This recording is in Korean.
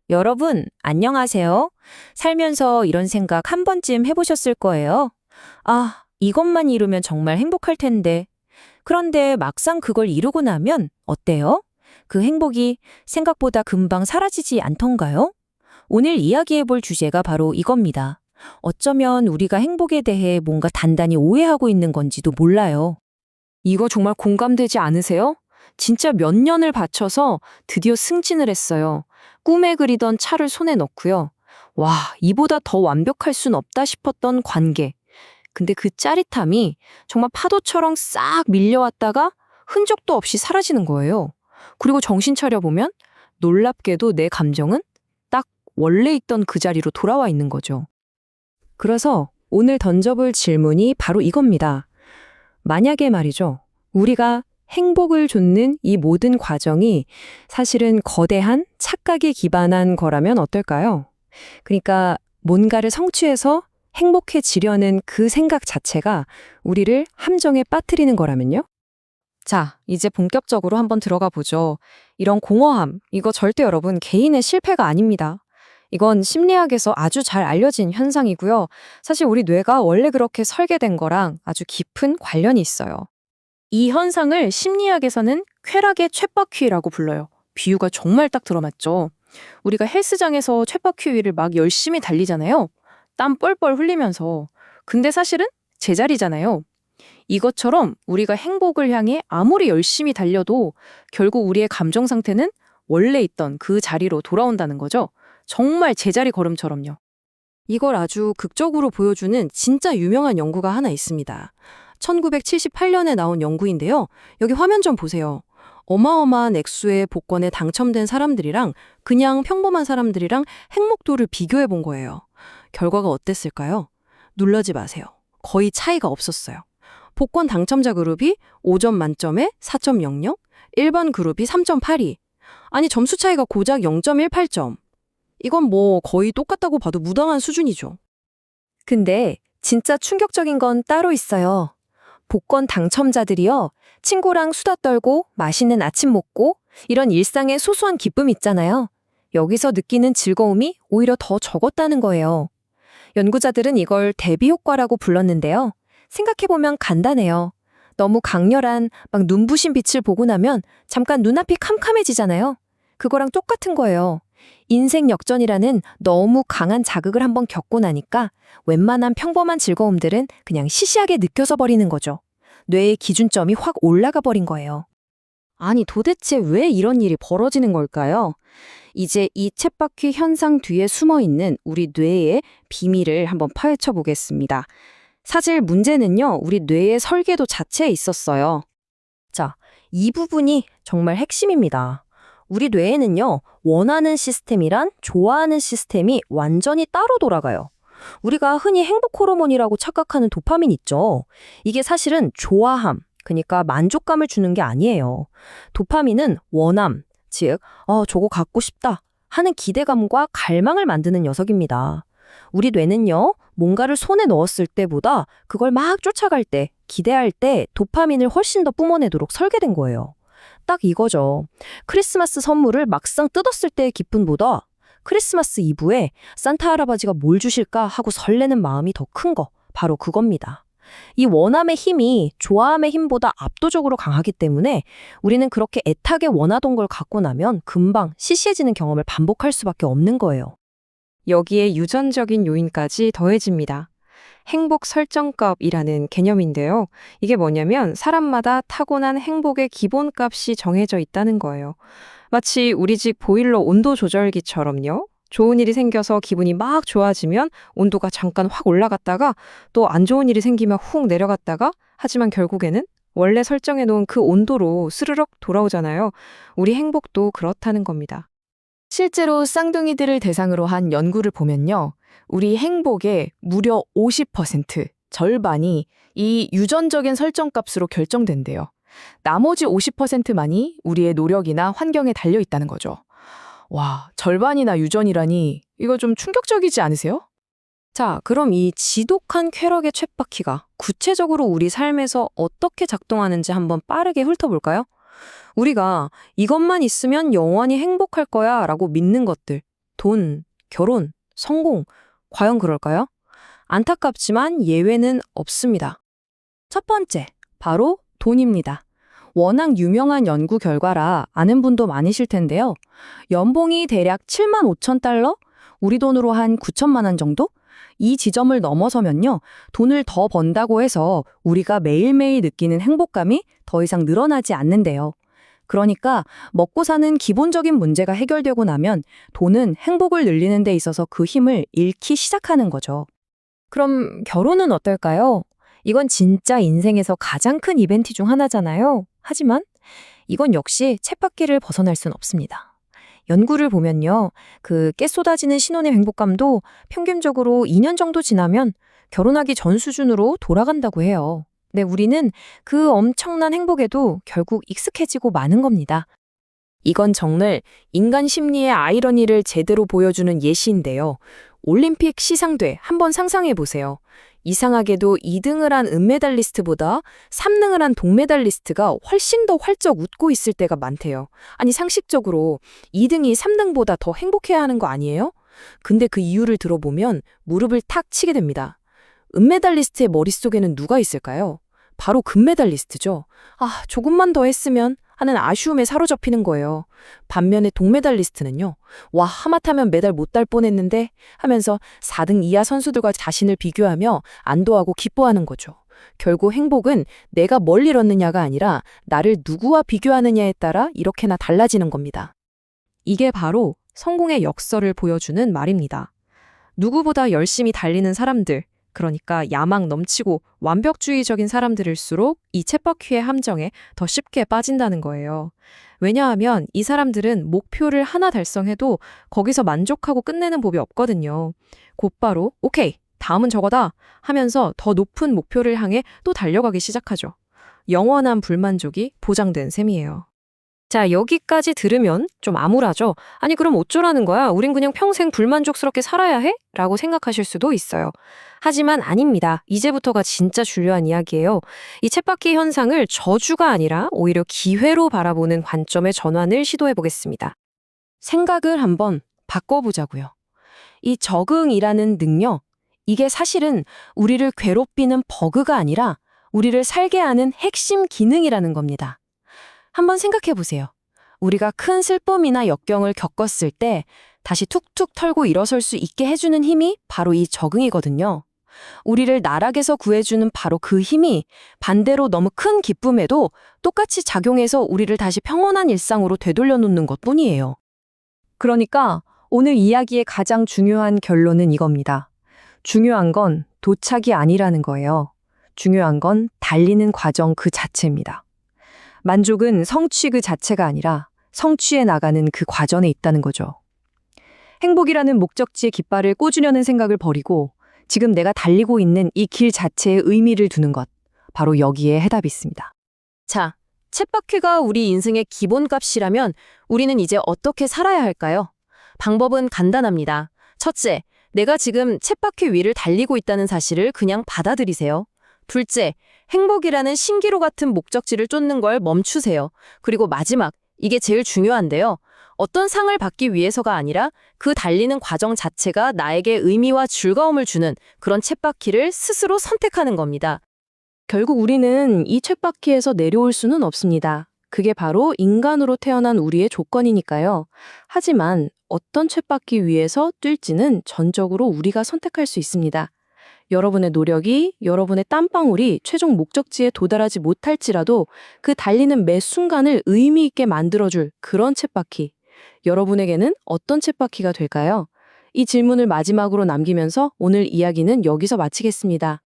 여러분, 안녕하세요. 살면서 이런 생각 한 번쯤 해보셨을 거예요. 아, 이것만 이루면 정말 행복할 텐데. 그런데 막상 그걸 이루고 나면 어때요? 그 행복이 생각보다 금방 사라지지 않던가요? 오늘 이야기해볼 주제가 바로 이겁니다. 어쩌면 우리가 행복에 대해 뭔가 단단히 오해하고 있는 건지도 몰라요. 이거 정말 공감되지 않으세요? 진짜 몇 년을 바쳐서 드디어 승진을 했어요. 꿈에 그리던 차를 손에 넣고요. 와, 이보다 더 완벽할 순 없다 싶었던 관계. 근데 그 짜릿함이 정말 파도처럼 싹 밀려왔다가 흔적도 없이 사라지는 거예요. 그리고 정신 차려보면 놀랍게도 내 감정은 딱 원래 있던 그 자리로 돌아와 있는 거죠. 그래서 오늘 던져볼 질문이 바로 이겁니다. 만약에 말이죠. 우리가 행복을 좇는 이 모든 과정이 사실은 거대한 착각에 기반한 거라면 어떨까요? 그러니까 뭔가를 성취해서 행복해지려는 그 생각 자체가 우리를 함정에 빠뜨리는 거라면요? 자, 이제 본격적으로 한번 들어가 보죠. 이런 공허함, 이거 절대 여러분 개인의 실패가 아닙니다. 이건 심리학에서 아주 잘 알려진 현상이고요. 사실 우리 뇌가 원래 그렇게 설계된 거랑 아주 깊은 관련이 있어요. 이 현상을 심리학에서는 쾌락의 쳇바퀴라고 불러요. 비유가 정말 딱 들어맞죠. 우리가 헬스장에서 쳇바퀴 위를 막 열심히 달리잖아요. 땀 뻘뻘 흘리면서. 근데 사실은 제자리잖아요. 이것처럼 우리가 행복을 향해 아무리 열심히 달려도 결국 우리의 감정 상태는 원래 있던 그 자리로 돌아온다는 거죠. 정말 제자리 걸음처럼요. 이걸 아주 극적으로 보여주는 진짜 유명한 연구가 하나 있습니다. 1978년에 나온 연구인데요. 여기 화면 좀 보세요. 어마어마한 액수의 복권에 당첨된 사람들이랑 그냥 평범한 사람들이랑 행복도를 비교해 본 거예요. 결과가 어땠을까요? 놀라지 마세요. 거의 차이가 없었어요. 복권 당첨자 그룹이 5점 만점에 4.00, 일반 그룹이 3.82. 아니 점수 차이가 고작 0.18점. 이건 뭐 거의 똑같다고 봐도 무방한 수준이죠. 근데 진짜 충격적인 건 따로 있어요. 복권 당첨자들이요. 친구랑 수다 떨고 맛있는 아침 먹고 이런 일상의 소소한 기쁨 있잖아요. 여기서 느끼는 즐거움이 오히려 더 적었다는 거예요. 연구자들은 이걸 대비 효과라고 불렀는데요. 생각해보면 간단해요. 너무 강렬한 막 눈부신 빛을 보고 나면 잠깐 눈앞이 캄캄해지잖아요. 그거랑 똑같은 거예요. 인생 역전이라는 너무 강한 자극을 한번 겪고 나니까 웬만한 평범한 즐거움들은 그냥 시시하게 느껴져 버리는 거죠. 뇌의 기준점이 확 올라가 버린 거예요. 아니 도대체 왜 이런 일이 벌어지는 걸까요? 이제 이 쳇바퀴 현상 뒤에 숨어있는 우리 뇌의 비밀을 한번 파헤쳐 보겠습니다. 사실 문제는요, 우리 뇌의 설계도 자체에 있었어요. 자, 이 부분이 정말 핵심입니다. 우리 뇌에는요, 원하는 시스템이란 좋아하는 시스템이 완전히 따로 돌아가요. 우리가 흔히 행복 호르몬이라고 착각하는 도파민 있죠. 이게 사실은 좋아함, 그러니까 만족감을 주는 게 아니에요. 도파민은 원함, 즉, 저거 갖고 싶다 하는 기대감과 갈망을 만드는 녀석입니다. 우리 뇌는요, 뭔가를 손에 넣었을 때보다 그걸 막 쫓아갈 때, 기대할 때 도파민을 훨씬 더 뿜어내도록 설계된 거예요. 딱 이거죠. 크리스마스 선물을 막상 뜯었을 때의 기쁨보다 크리스마스 이브에 산타 할아버지가 뭘 주실까 하고 설레는 마음이 더 큰 거, 바로 그겁니다. 이 원함의 힘이 좋아함의 힘보다 압도적으로 강하기 때문에 우리는 그렇게 애타게 원하던 걸 갖고 나면 금방 시시해지는 경험을 반복할 수밖에 없는 거예요. 여기에 유전적인 요인까지 더해집니다. 행복 설정값이라는 개념인데요. 이게 뭐냐면 사람마다 타고난 행복의 기본값이 정해져 있다는 거예요. 마치 우리 집 보일러 온도 조절기처럼요. 좋은 일이 생겨서 기분이 막 좋아지면 온도가 잠깐 확 올라갔다가 또 안 좋은 일이 생기면 훅 내려갔다가 하지만 결국에는 원래 설정해 놓은 그 온도로 스르륵 돌아오잖아요. 우리 행복도 그렇다는 겁니다. 실제로 쌍둥이들을 대상으로 한 연구를 보면요. 우리 행복의 무려 50%, 절반이 이 유전적인 설정값으로 결정된대요. 나머지 50%만이 우리의 노력이나 환경에 달려 있다는 거죠. 와, 절반이나 유전이라니 이거 좀 충격적이지 않으세요? 자, 그럼 이 지독한 쾌락의 쳇바퀴가 구체적으로 우리 삶에서 어떻게 작동하는지 한번 빠르게 훑어볼까요? 우리가 이것만 있으면 영원히 행복할 거야 라고 믿는 것들, 돈, 결혼, 성공, 과연 그럴까요? 안타깝지만 예외는 없습니다. 첫 번째, 바로 돈입니다. 워낙 유명한 연구 결과라 아는 분도 많으실 텐데요. 연봉이 대략 7만 5천 달러? 우리 돈으로 한 9천만 원 정도? 이 지점을 넘어서면요, 돈을 더 번다고 해서 우리가 매일매일 느끼는 행복감이 더 이상 늘어나지 않는데요. 그러니까 먹고 사는 기본적인 문제가 해결되고 나면 돈은 행복을 늘리는 데 있어서 그 힘을 잃기 시작하는 거죠. 그럼 결혼은 어떨까요? 이건 진짜 인생에서 가장 큰 이벤트 중 하나잖아요. 하지만 이건 역시 쳇바퀴를 벗어날 순 없습니다. 연구를 보면요, 그 깨쏟아지는 신혼의 행복감도 평균적으로 2년 정도 지나면 결혼하기 전 수준으로 돌아간다고 해요. 근데 우리는 그 엄청난 행복에도 결국 익숙해지고 마는 겁니다. 이건 정말 인간 심리의 아이러니를 제대로 보여주는 예시인데요. 올림픽 시상대 한번 상상해 보세요. 이상하게도 2등을 한 은메달리스트보다 3등을 한 동메달리스트가 훨씬 더 활짝 웃고 있을 때가 많대요. 아니 상식적으로 2등이 3등보다 더 행복해야 하는 거 아니에요? 근데 그 이유를 들어보면 무릎을 탁 치게 됩니다. 은메달리스트의 머릿속에는 누가 있을까요? 바로 금메달리스트죠. 아, 조금만 더 했으면 하는 아쉬움에 사로잡히는 거예요. 반면에 동메달리스트는요. 와, 하마터면 메달 못 딸 뻔했는데 하면서 4등 이하 선수들과 자신을 비교하며 안도하고 기뻐하는 거죠. 결국 행복은 내가 뭘 잃었느냐가 아니라 나를 누구와 비교하느냐에 따라 이렇게나 달라지는 겁니다. 이게 바로 성공의 역설을 보여주는 말입니다. 누구보다 열심히 달리는 사람들, 그러니까 야망 넘치고 완벽주의적인 사람들일수록 이 쳇바퀴의 함정에 더 쉽게 빠진다는 거예요. 왜냐하면 이 사람들은 목표를 하나 달성해도 거기서 만족하고 끝내는 법이 없거든요. 곧바로 오케이, 다음은 저거다 하면서 더 높은 목표를 향해 또 달려가기 시작하죠. 영원한 불만족이 보장된 셈이에요. 자, 여기까지 들으면 좀 암울하죠? 아니, 그럼 어쩌라는 거야? 우린 그냥 평생 불만족스럽게 살아야 해? 라고 생각하실 수도 있어요. 하지만 아닙니다. 이제부터가 진짜 중요한 이야기예요. 이 쳇바퀴 현상을 저주가 아니라 오히려 기회로 바라보는 관점의 전환을 시도해 보겠습니다. 생각을 한번 바꿔보자고요. 이 적응이라는 능력, 이게 사실은 우리를 괴롭히는 버그가 아니라 우리를 살게 하는 핵심 기능이라는 겁니다. 한번 생각해 보세요. 우리가 큰 슬픔이나 역경을 겪었을 때 다시 툭툭 털고 일어설 수 있게 해주는 힘이 바로 이 적응이거든요. 우리를 나락에서 구해주는 바로 그 힘이 반대로 너무 큰 기쁨에도 똑같이 작용해서 우리를 다시 평온한 일상으로 되돌려 놓는 것뿐이에요. 그러니까 오늘 이야기의 가장 중요한 결론은 이겁니다. 중요한 건 도착이 아니라는 거예요. 중요한 건 달리는 과정 그 자체입니다. 만족은 성취 그 자체가 아니라 성취해 나가는 그 과정에 있다는 거죠. 행복이라는 목적지의 깃발을 꽂으려는 생각을 버리고 지금 내가 달리고 있는 이 길 자체에 의미를 두는 것, 바로 여기에 해답이 있습니다. 자, 쳇바퀴가 우리 인생의 기본값이라면 우리는 이제 어떻게 살아야 할까요? 방법은 간단합니다. 첫째, 내가 지금 쳇바퀴 위를 달리고 있다는 사실을 그냥 받아들이세요. 둘째, 행복이라는 신기루 같은 목적지를 쫓는 걸 멈추세요. 그리고 마지막, 이게 제일 중요한데요. 어떤 상을 받기 위해서가 아니라 그 달리는 과정 자체가 나에게 의미와 즐거움을 주는 그런 쳇바퀴를 스스로 선택하는 겁니다. 결국 우리는 이 쳇바퀴에서 내려올 수는 없습니다. 그게 바로 인간으로 태어난 우리의 조건이니까요. 하지만 어떤 쳇바퀴 위에서 뛸지는 전적으로 우리가 선택할 수 있습니다. 여러분의 노력이, 여러분의 땀방울이 최종 목적지에 도달하지 못할지라도 그 달리는 매 순간을 의미 있게 만들어줄 그런 쳇바퀴. 여러분에게는 어떤 쳇바퀴가 될까요? 이 질문을 마지막으로 남기면서 오늘 이야기는 여기서 마치겠습니다.